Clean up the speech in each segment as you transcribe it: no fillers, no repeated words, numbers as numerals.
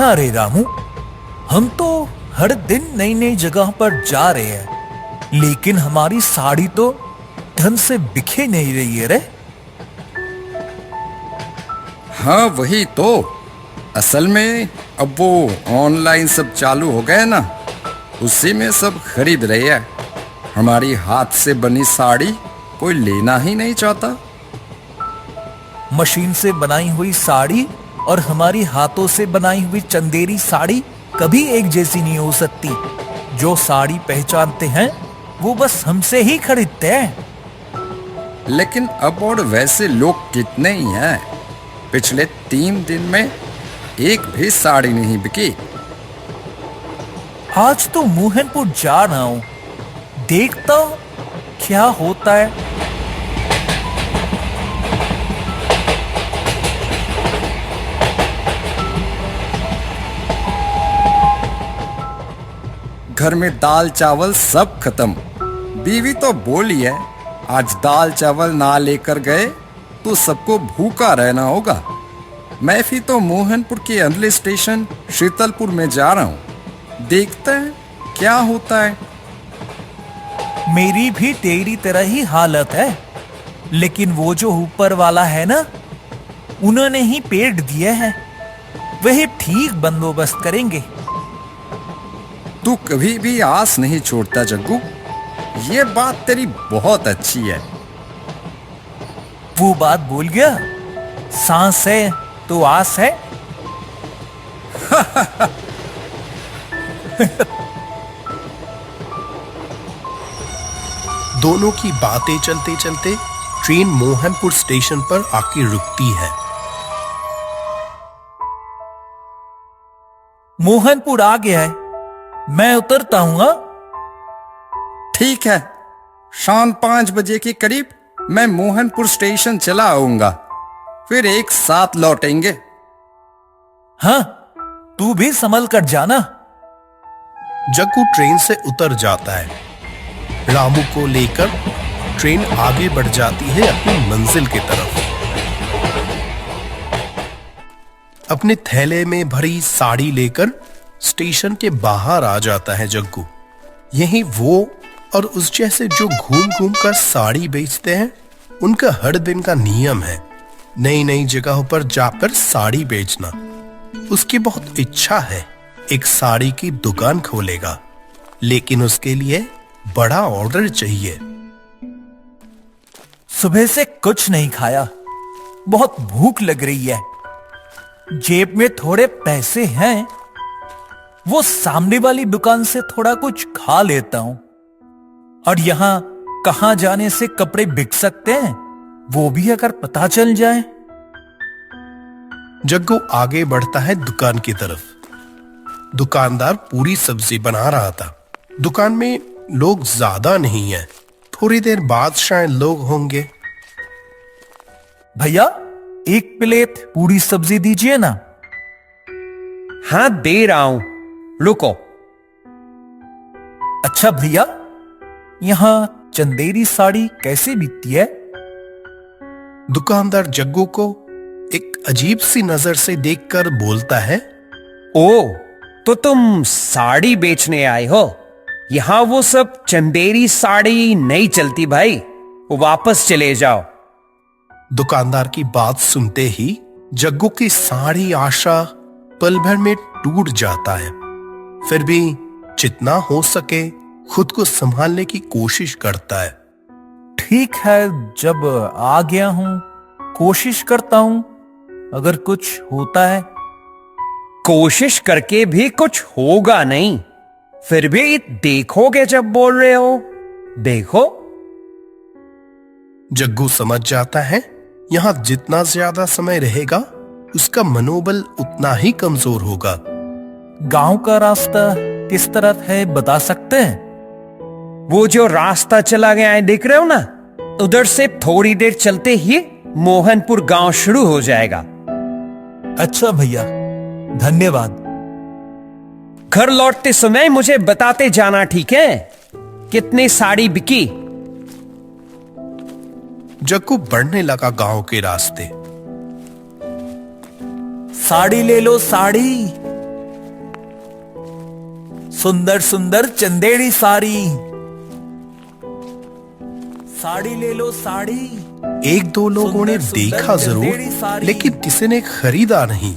हाँ रे रामू, हम तो हर दिन नई नई जगह पर जा रहे हैं, लेकिन हमारी साड़ी तो ढंग से बिखे नहीं रही है रे। हाँ वही तो, असल में अब वो ऑनलाइन सब चालू हो गए ना, उसी में सब खरीद रहे हैं। हमारी हाथ से बनी साड़ी कोई लेना ही नहीं चाहता। मशीन से बनाई हुई साड़ी और हमारी हाथों से बनाई हुई चंदेरी साड़ी कभी एक जैसी नहीं हो सकती। जो साड़ी पहचानते हैं वो बस हमसे ही खरीदते हैं। लेकिन अब और वैसे लोग कितने ही हैं। पिछले 3 दिन में एक भी साड़ी नहीं बिकी। आज तो मोहनपुर जा रहा हूं, देखता हूं क्या होता है। घर में दाल चावल सब खत्म। बीवी तो बोली है, आज दाल चावल ना लेकर गए तो सबको भूखा रहना होगा। मैं भी तो मोहनपुर के अगले स्टेशन शीतलपुर में जा रहा हूँ, देखते हैं क्या होता है। मेरी भी तेरी तरह ही हालत है, लेकिन वो जो ऊपर वाला है ना, उन्होंने ही पेड़ दिए हैं, वही ठीक बंदोबस्त करेंगे। तू कभी भी आस नहीं छोड़ता जग्गू, ये बात तेरी बहुत अच्छी है। वो बात भूल गया, सांस है तो आस है। दोनों की बातें चलते चलते ट्रेन मोहनपुर स्टेशन पर आके रुकती है। मोहनपुर आ गया है, मैं उतरता हूं। हाँ? ठीक है, शाम 5 बजे के करीब मैं मोहनपुर स्टेशन चला आऊंगा, फिर एक साथ लौटेंगे। हाँ, तू भी संभल कर जाना। जग्गू ट्रेन से उतर जाता है। रामू को लेकर ट्रेन आगे बढ़ जाती है अपनी मंजिल की तरफ। अपने थैले में भरी साड़ी लेकर स्टेशन के बाहर आ जाता है जग्गू। यही वो और उस जैसे जो घूम घूम कर साड़ी बेचते हैं, उनका हर दिन का नियम है नई नई जगहों पर जाकर साड़ी बेचना। उसकी बहुत इच्छा है एक साड़ी की दुकान खोलेगा, लेकिन उसके लिए बड़ा ऑर्डर चाहिए। सुबह से कुछ नहीं खाया, बहुत भूख लग रही है। जेब में थोड़े पैसे हैं, वो सामने वाली दुकान से थोड़ा कुछ खा लेता हूं। और यहां कहां जाने से कपड़े बिक सकते हैं, वो भी अगर पता चल जाए। जग्गू आगे बढ़ता है दुकान की तरफ। दुकानदार पूरी सब्जी बना रहा था। दुकान में लोग ज्यादा नहीं है, थोड़ी देर बाद शायद लोग होंगे। भैया, एक प्लेट पूरी सब्जी दीजिए ना। हाँ दे रहा हूं, रुको। अच्छा भैया, यहां चंदेरी साड़ी कैसे बिकती है? दुकानदार जग्गू को एक अजीब सी नजर से देखकर बोलता है, ओ, तो तुम साड़ी बेचने आए हो? यहां वो सब चंदेरी साड़ी नहीं चलती भाई, वापस चले जाओ। दुकानदार की बात सुनते ही जग्गू की सारी आशा पल भर में टूट जाता है। फिर भी जितना हो सके खुद को संभालने की कोशिश करता है। ठीक है, जब आ गया हूं कोशिश करता हूं, अगर कुछ होता है। कोशिश करके भी कुछ होगा नहीं, फिर भी देखोगे जब बोल रहे हो, देखो। जग्गू समझ जाता है यहां जितना ज्यादा समय रहेगा उसका मनोबल उतना ही कमजोर होगा। गांव का रास्ता किस तरफ है बता सकते हैं? वो जो रास्ता चला गया है देख रहे हो ना, उधर से थोड़ी देर चलते ही मोहनपुर गांव शुरू हो जाएगा। अच्छा भैया, धन्यवाद। घर लौटते समय मुझे बताते जाना, ठीक है? कितनी साड़ी बिकी? जग्गू बढ़ने लगा गांव के रास्ते। साड़ी ले लो साड़ी, सुंदर सुंदर चंदेड़ी साड़ी। साड़ी ले लो साड़ी। एक दो लोगों ने सुंदर सुंदर देखा जरूर, चंदेड़ी साड़ी। लेकिन किसी ने खरीदा नहीं।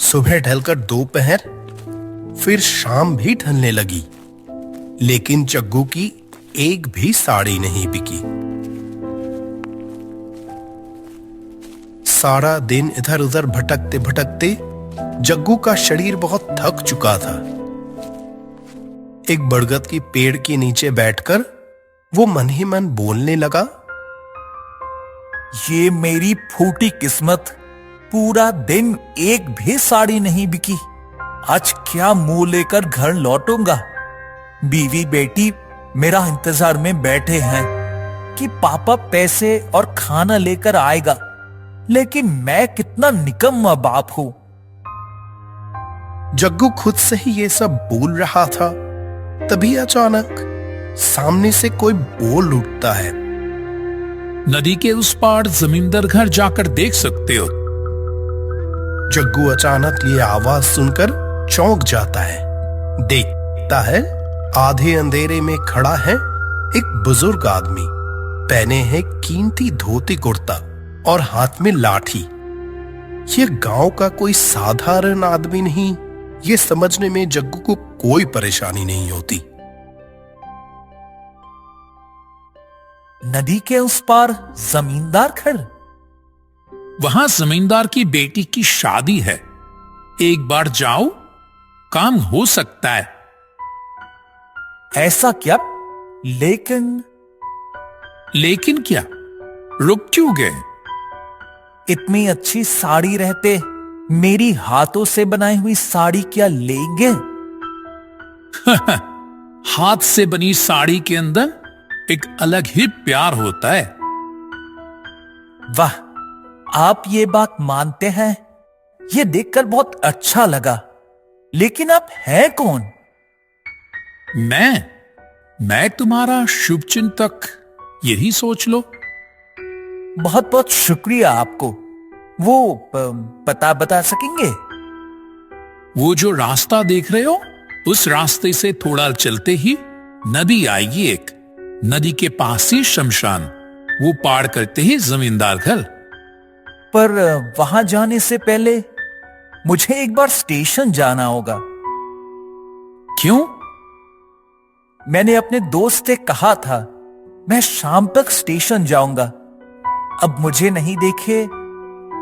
सुबह ढलकर दोपहर, फिर शाम भी ढलने लगी, लेकिन जग्गू की एक भी साड़ी नहीं बिकी। सारा दिन इधर उधर भटकते भटकते जग्गू का शरीर बहुत थक चुका था। एक बरगद की पेड़ के नीचे बैठकर वो मन ही मन बोलने लगा, ये मेरी फूटी किस्मत, पूरा दिन एक भी साड़ी नहीं बिकी। आज क्या मुंह लेकर घर लौटूंगा। बीवी बेटी मेरा इंतजार में बैठे हैं कि पापा पैसे और खाना लेकर आएगा, लेकिन मैं कितना निकम्मा बाप हूं। जग्गू खुद से ही ये सब बोल रहा था, तभी अचानक सामने से कोई बोल उठता है, नदी के उस पार जमींदार घर जाकर देख सकते हो। जग्गू अचानक ये आवाज सुनकर चौंक जाता है। देखता है आधे अंधेरे में खड़ा है एक बुजुर्ग आदमी, पहने हैं कीमती धोती कुर्ता और हाथ में लाठी। ये गांव का कोई साधारण आदमी नहीं, ये समझने में जग्गू को कोई परेशानी नहीं होती। नदी के उस पार जमींदार घर। वहां जमींदार की बेटी की शादी है, एक बार जाओ, काम हो सकता है। ऐसा क्या? लेकिन क्या? रुक क्यों गए? इतनी अच्छी साड़ी रहते मेरी हाथों से बनाई हुई साड़ी क्या लेंगे? हाथ से बनी साड़ी के अंदर एक अलग ही प्यार होता है। वाह, आप ये बात मानते हैं? ये देखकर बहुत अच्छा लगा। लेकिन आप हैं कौन? मैं तुम्हारा शुभचिंतक, यही सोच लो। बहुत बहुत शुक्रिया आपको। वो पता बता सकेंगे? वो जो रास्ता देख रहे हो, उस रास्ते से थोड़ा चलते ही नदी आएगी एक। नदी के पास ही शमशान, वो पार करते ही जमींदार घर। पर वहां जाने से पहले मुझे एक बार स्टेशन जाना होगा। क्यों? मैंने अपने दोस्त से कहा था मैं शाम तक स्टेशन जाऊंगा। अब मुझे नहीं देखे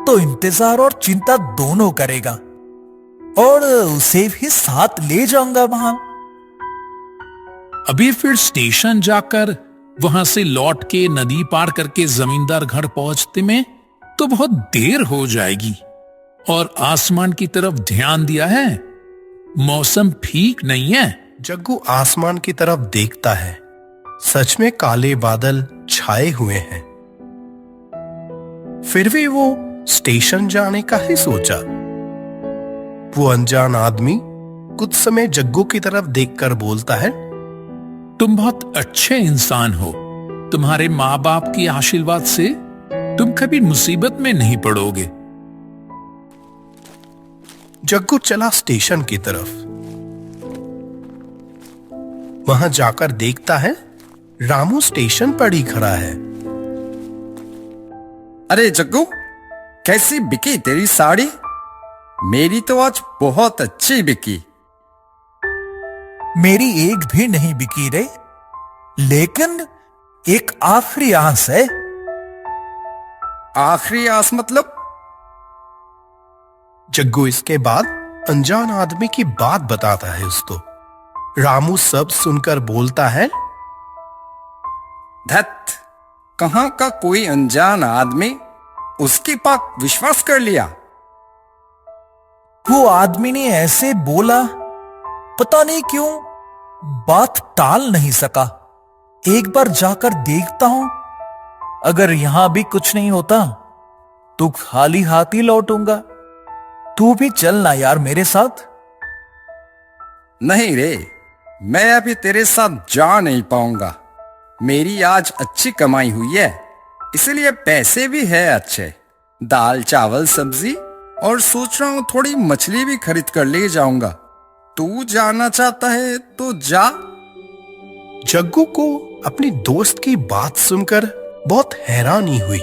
तो इंतजार और चिंता दोनों करेगा, और उसे भी साथ ले जाऊंगा वहां। अभी फिर स्टेशन जाकर वहां से लौट के नदी पार करके जमींदार घर पहुंचते में तो बहुत देर हो जाएगी। और आसमान की तरफ ध्यान दिया है, मौसम ठीक नहीं है। जग्गू आसमान की तरफ देखता है, सच में काले बादल छाए हुए हैं। फिर भी वो स्टेशन जाने का ही सोचा। वो अनजान आदमी कुछ समय जग्गू की तरफ देखकर बोलता है, तुम बहुत अच्छे इंसान हो। तुम्हारे माँ बाप के आशीर्वाद से तुम कभी मुसीबत में नहीं पड़ोगे। जग्गू चला स्टेशन की तरफ। वहां जाकर देखता है रामू स्टेशन पर ही खड़ा है। अरे जग्गू, कैसी बिकी तेरी साड़ी? मेरी तो आज बहुत अच्छी बिकी। मेरी एक भी नहीं बिकी रे, लेकिन एक आखिरी आस है। आखिरी आस मतलब? जग्गू इसके बाद अनजान आदमी की बात बताता है उसको। रामू सब सुनकर बोलता है, धत, कहां का कोई अनजान आदमी उसकी पाक विश्वास कर लिया। वो आदमी ने ऐसे बोला, पता नहीं क्यों बात टाल नहीं सका। एक बार जाकर देखता हूं, अगर यहां भी कुछ नहीं होता तो खाली हाथ ही लौटूंगा। तू भी चलना यार मेरे साथ। नहीं रे, मैं अभी तेरे साथ जा नहीं पाऊंगा। मेरी आज अच्छी कमाई हुई है, इसलिए पैसे भी है अच्छे। दाल चावल सब्जी, और सोच रहा हूं थोड़ी मछली भी खरीद कर ले जाऊंगा। तू जाना चाहता है तो जा। जग्गू को अपनी दोस्त की बात सुनकर बहुत हैरानी हुई।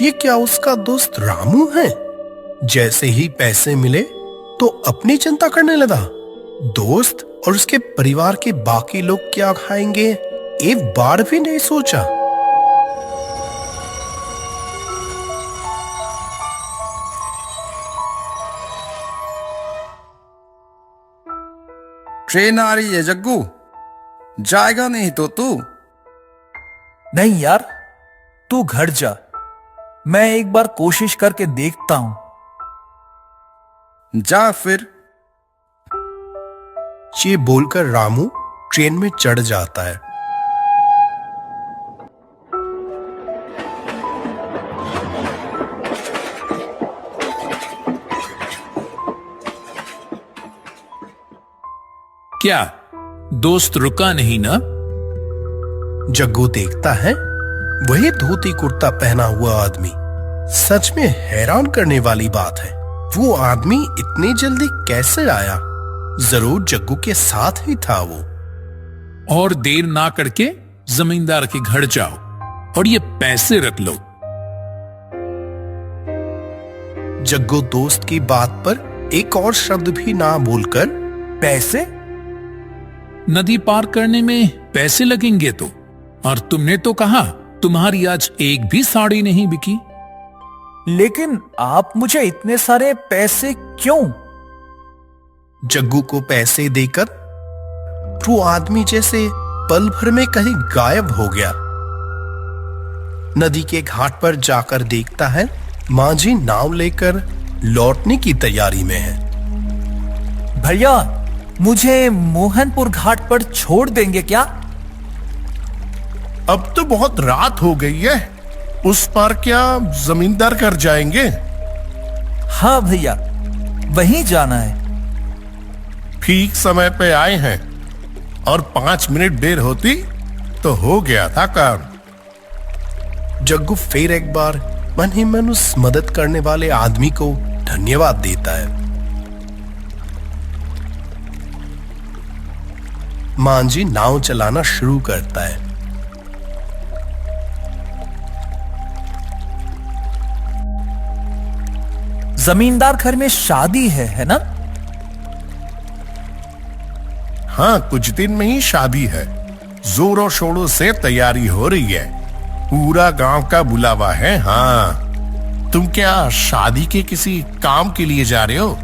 ये क्या उसका दोस्त रामू है? जैसे ही पैसे मिले तो अपनी चिंता करने लगा। दोस्त और उसके परिवार के बाकी लोग क्या खाएंगे एक बार भी नहीं सोचा। ट्रेन आ रही है जग्गू, जाएगा नहीं तो तू? नहीं यार, तू घर जा, मैं एक बार कोशिश करके देखता हूं। जा फिर। ये बोलकर रामू ट्रेन में चढ़ जाता है। क्या दोस्त रुका नहीं ना? जग्गू देखता है वही धोती कुर्ता पहना हुआ आदमी। सच में हैरान करने वाली बात है, वो आदमी इतनी जल्दी कैसे आया? जरूर जग्गू के साथ ही था वो। और देर ना करके जमींदार के घर जाओ और ये पैसे रख लो। जग्गू दोस्त की बात पर एक और शब्द भी ना बोलकर, पैसे? नदी पार करने में पैसे लगेंगे तो, और तुमने तो कहा तुम्हारी आज एक भी साड़ी नहीं बिकी। लेकिन आप मुझे इतने सारे पैसे क्यों? जग्गू को पैसे देकर वो आदमी जैसे पल भर में कहीं गायब हो गया। नदी के घाट पर जाकर देखता है मांझी नाव लेकर लौटने की तैयारी में है। भैया, मुझे मोहनपुर घाट पर छोड़ देंगे क्या? अब तो बहुत रात हो गई है, उस पार क्या जमींदार घर जाएंगे? हाँ भैया, वहीं जाना है। ठीक समय पे आए हैं, और 5 मिनट देर होती तो हो गया था काम। जग्गू फिर एक बार मन ही मन उस मदद करने वाले आदमी को धन्यवाद देता है। मांझी नाव चलाना शुरू करता है। जमींदार घर में शादी है ना? हाँ, कुछ दिन में ही शादी है। जोरों शोरों से तैयारी हो रही है, पूरा गांव का बुलावा है। हाँ, तुम क्या शादी के किसी काम के लिए जा रहे हो?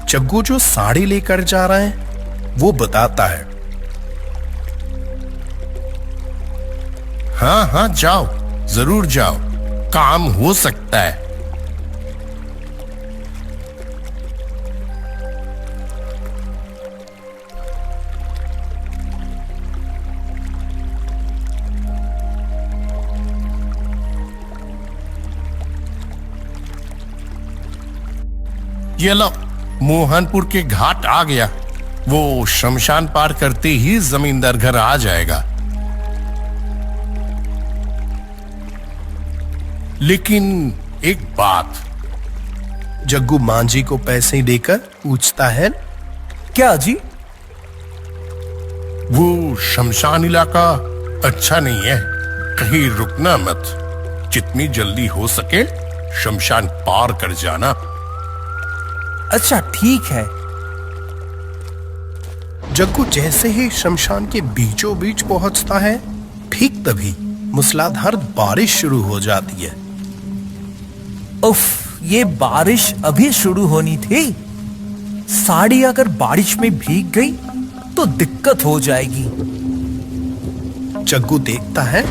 जग्गू जो साड़ी लेकर जा रहा है वो बताता है। हाँ हाँ, जाओ, जरूर जाओ, काम हो सकता है। ये लो, मोहनपुर के घाट आ गया। वो शमशान पार करते ही जमींदार घर आ जाएगा। लेकिन एक बात। जग्गू मांझी को पैसे देकर पूछता है, क्या जी? वो शमशान इलाका अच्छा नहीं है, कहीं रुकना मत। जितनी जल्दी हो सके शमशान पार कर जाना। अच्छा ठीक है। जग्गू जैसे ही शमशान के बीचों बीच पहुंचता है, ठीक तभी मूसलाधार बारिश शुरू हो जाती है। उफ, ये बारिश अभी शुरू होनी थी। साड़ी अगर बारिश में भीग गई तो दिक्कत हो जाएगी। जग्गू देखता है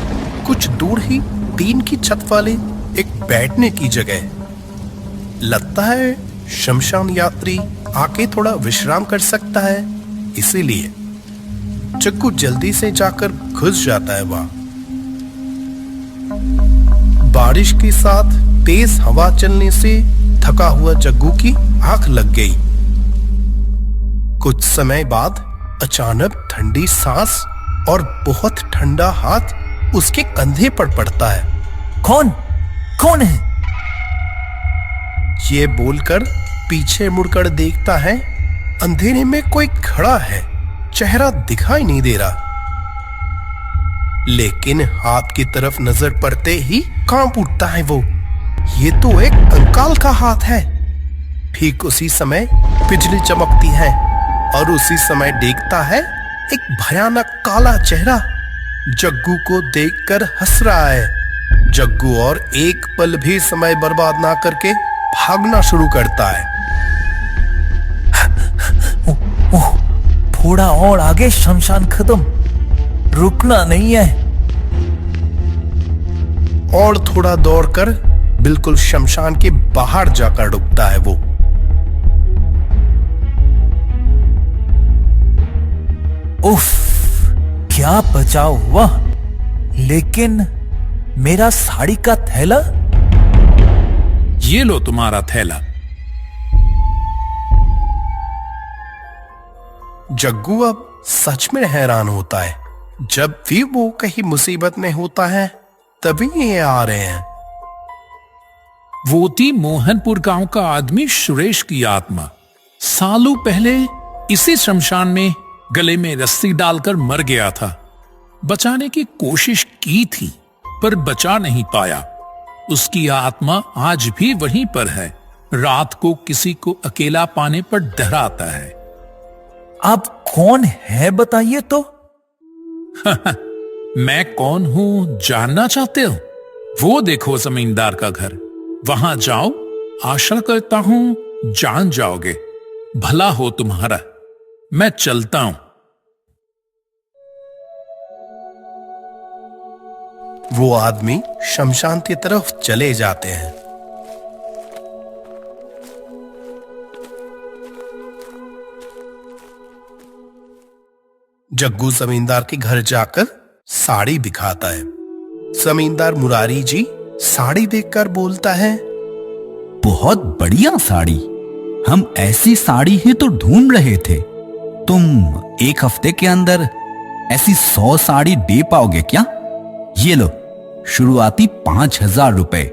कुछ दूर ही टीन की छत वाले एक बैठने की जगह। लगता है शमशान यात्री आके थोड़ा विश्राम कर सकता है, इसीलिए जग्गू जल्दी से जाकर घुस जाता है वहां। बारिश के साथ तेज हवा चलने से थका हुआ जग्गू की आंख लग गई। कुछ समय बाद अचानक ठंडी सांस और बहुत ठंडा हाथ उसके कंधे पर पड़ता है। कौन है? ये बोलकर पीछे मुड़कर देखता है अंधेरे में कोई खड़ा है, चेहरा दिखाई नहीं दे रहा, लेकिन हाथ की तरफ नजर पड़ते ही कांप उठता है वो। ये तो एक कंकाल का हाथ है। ठीक उसी समय बिजली चमकती है और उसी समय देखता है एक भयानक काला चेहरा जग्गू को देखकर हंस रहा है। जग्गू और एक पल भी समय बर्बाद ना करके भागना शुरू करता है। ओह, थोड़ा और आगे शमशान खत्म, रुकना नहीं है। और थोड़ा दौड़कर बिल्कुल शमशान के बाहर जाकर रुकता है वो। उफ, क्या बचाव हुआ। लेकिन मेरा साड़ी का थैला? ये लो तुम्हारा थैला। जग्गू अब सच में हैरान होता है। जब भी वो कहीं मुसीबत में होता है तभी ये आ रहे हैं। वो थी मोहनपुर गांव का आदमी सुरेश की आत्मा। सालों पहले इसी शमशान में गले में रस्सी डालकर मर गया था। बचाने की कोशिश की थी पर बचा नहीं पाया। उसकी आत्मा आज भी वहीं पर है। रात को किसी को अकेला पाने पर डराता है। आप कौन है बताइए तो? मैं कौन हूं जानना चाहते हो? वो देखो जमींदार का घर, वहां जाओ, आशा करता हूं जान जाओगे। भला हो तुम्हारा। मैं चलता हूं। वो आदमी शमशान की तरफ चले जाते हैं। जग्गू जमींदार के घर जाकर साड़ी दिखाता है। जमींदार मुरारी जी साड़ी देखकर बोलता है, बहुत बढ़िया साड़ी, हम ऐसी साड़ी ही तो ढूंढ रहे थे। तुम एक हफ्ते के अंदर ऐसी 100 साड़ी दे पाओगे क्या? ये लो, शुरुआती 5,000 रुपए।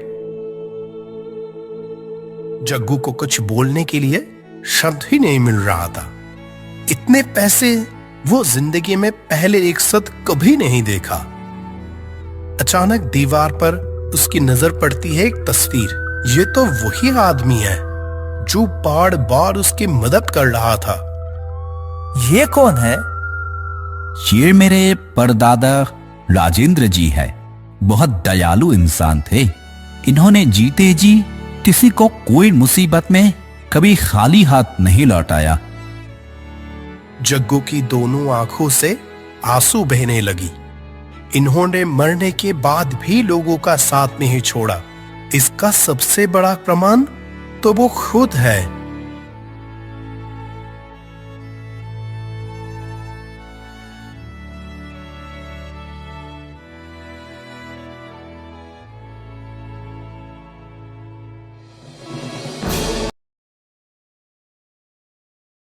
जग्गू को कुछ बोलने के लिए शब्द ही नहीं मिल रहा था। इतने पैसे वो जिंदगी में पहले एक साथ कभी नहीं देखा। अचानक दीवार पर उसकी नजर पड़ती है एक तस्वीर। ये तो वही आदमी है जो बार बार उसकी मदद कर रहा था। ये कौन है? ये मेरे परदादा राजेंद्र जी है। बहुत दयालु इंसान थे। इन्होंने जीते जी किसी को कोई मुसीबत में कभी खाली हाथ नहीं लौटाया। जग्गू की दोनों आंखों से आंसू बहने लगी। इन्होंने मरने के बाद भी लोगों का साथ नहीं छोड़ा। इसका सबसे बड़ा प्रमाण तो वो खुद है।